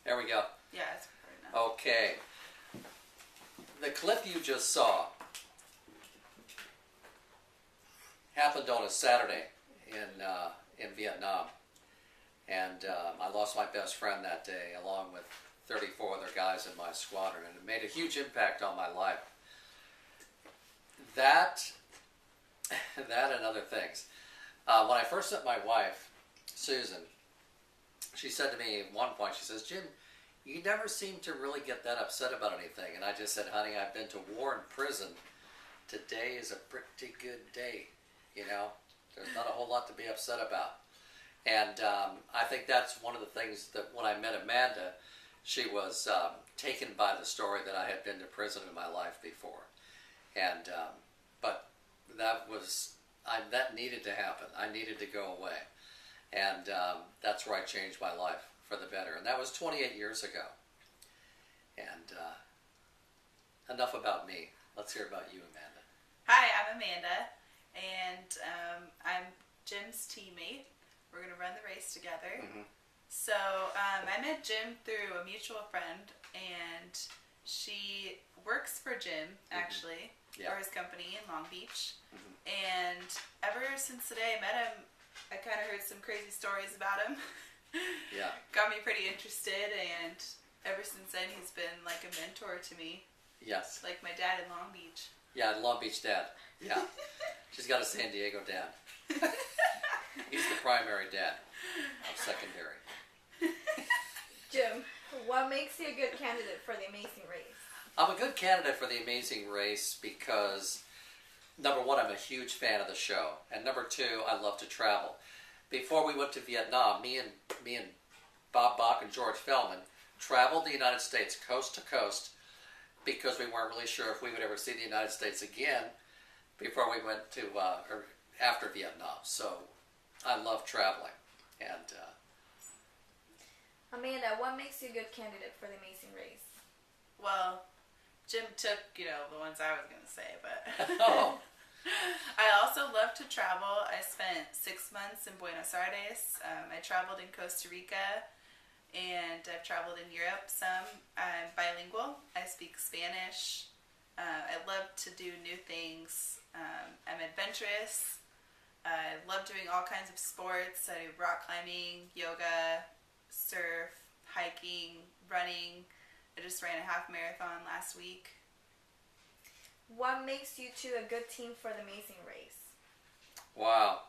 There we go. Yeah, it's recording now. Okay. The clip you just saw happened on a Saturday in Vietnam. And I lost my best friend that day, along with 34 other guys in my squadron, and it made a huge impact on my life. That and other things. When I first met my wife, Susan, she said to me at one point, she says, "Jim, you never seem to really get that upset about anything." And I just said, "Honey, I've been to war and prison. Today is a pretty good day, you know. There's not a whole lot to be upset about." And I think that's one of the things that when I met Amanda, she was taken by the story that I had been to prison in my life before. And but that needed to happen. I needed to go away. And that's where I changed my life for the better. And that was 28 years ago. And enough about me. Let's hear about you, Amanda. Hi, I'm Amanda, and I'm Jim's teammate. We're going to run the race together. Mm-hmm. So I met Jim through a mutual friend, and she works for Jim, actually, for his company in Long Beach. Mm-hmm. And ever since the day I met him, I kind of heard some crazy stories about him. Yeah. Got me pretty interested, and ever since then he's been like a mentor to me. Yes. Like my dad in Long Beach. Yeah, Long Beach dad. Yeah. She's got a San Diego dad. He's the primary dad. I'm secondary. Jim, what makes you a good candidate for the Amazing Race? I'm a good candidate for the Amazing Race because, number one, I'm a huge fan of the show, and number two, I love to travel. Before we went to Vietnam, me and Bob Bach and George Feldman traveled the United States coast to coast because we weren't really sure if we would ever see the United States again before we went to or after Vietnam. So I love traveling. And Amanda, what makes you a good candidate for the Amazing Race? Well, Jim took, the ones I was going to say, but oh. I also love to travel. I spent 6 months in Buenos Aires. I traveled in Costa Rica, and I've traveled in Europe some. I'm bilingual. I speak Spanish. I love to do new things. I'm adventurous. I love doing all kinds of sports. I do rock climbing, yoga, surf, hiking, running. I just ran a half marathon last week. What makes you two a good team for the Amazing Race? Wow.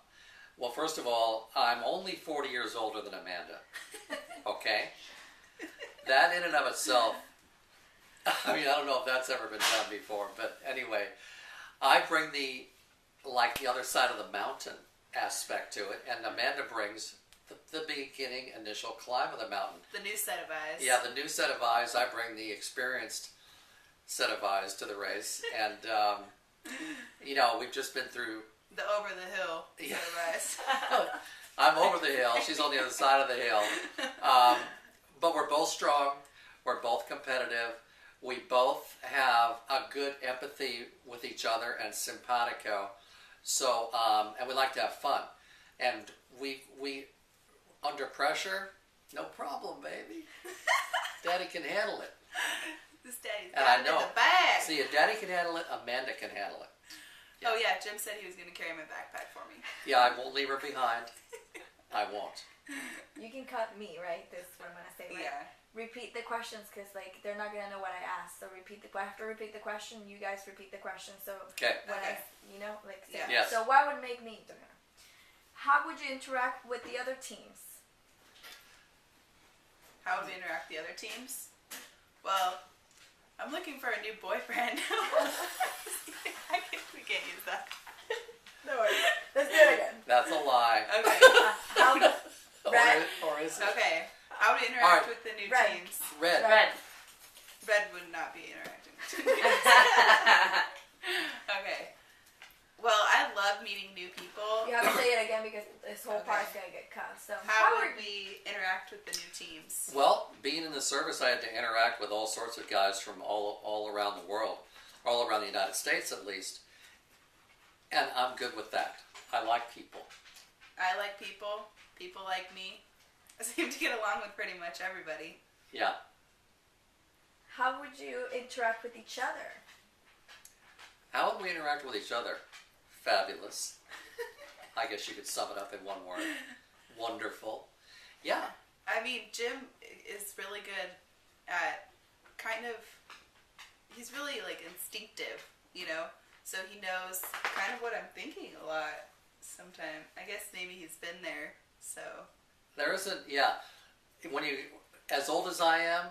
Well, first of all, I'm only 40 years older than Amanda. Okay? That in and of itself, I mean, I don't know if that's ever been done before, but anyway, I bring the other side of the mountain aspect to it, and Amanda brings the beginning, initial climb of the mountain. The new set of eyes. Yeah, the new set of eyes. I bring the experienced set of eyes to the race, and we've just been through the over the hill set of eyes. I'm over the hill. She's on the other side of the hill. But we're both strong. We're both competitive. We both have a good empathy with each other and simpatico. So, and we like to have fun. And we under pressure, no problem, baby. Daddy can handle it. This daddy's and got I know. it in the bag. See, if Daddy can handle it, Amanda can handle it. Yeah. Oh yeah, Jim said he was going to carry my backpack for me. Yeah, I won't leave her behind. I won't. You can cut me, right? This is what I'm going to say. Like, yeah. Repeat the questions because they're not going to know what I asked. So after repeat the question, you guys repeat the question. So okay. When okay. Say, yes. So what would make me? How would you interact with the other teams? How would we interact with the other teams? Well, I'm looking for a new boyfriend. We can't use that. No worries. Let's do it again. That's a lie. Okay. Red. Or is it? Okay. How would we interact with the new teams? Red. Red would not be interacting with the new teams. Okay. Well, I love meeting new people. You have to say it again because this whole part is going to get cut. So how would we interact with the new teams? Well, being in the service, I had to interact with all sorts of guys from all around the world, all around the United States at least, and I'm good with that. I like people. I like people. People like me. I seem to get along with pretty much everybody. Yeah. How would you interact with each other? How would we interact with each other? Fabulous. I guess you could sum it up in one word. Wonderful. Yeah. I mean, Jim is really good at he's really like instinctive, you know? So he knows kind of what I'm thinking a lot sometimes. I guess maybe he's been there, so. There isn't, yeah. When you, as old as I am,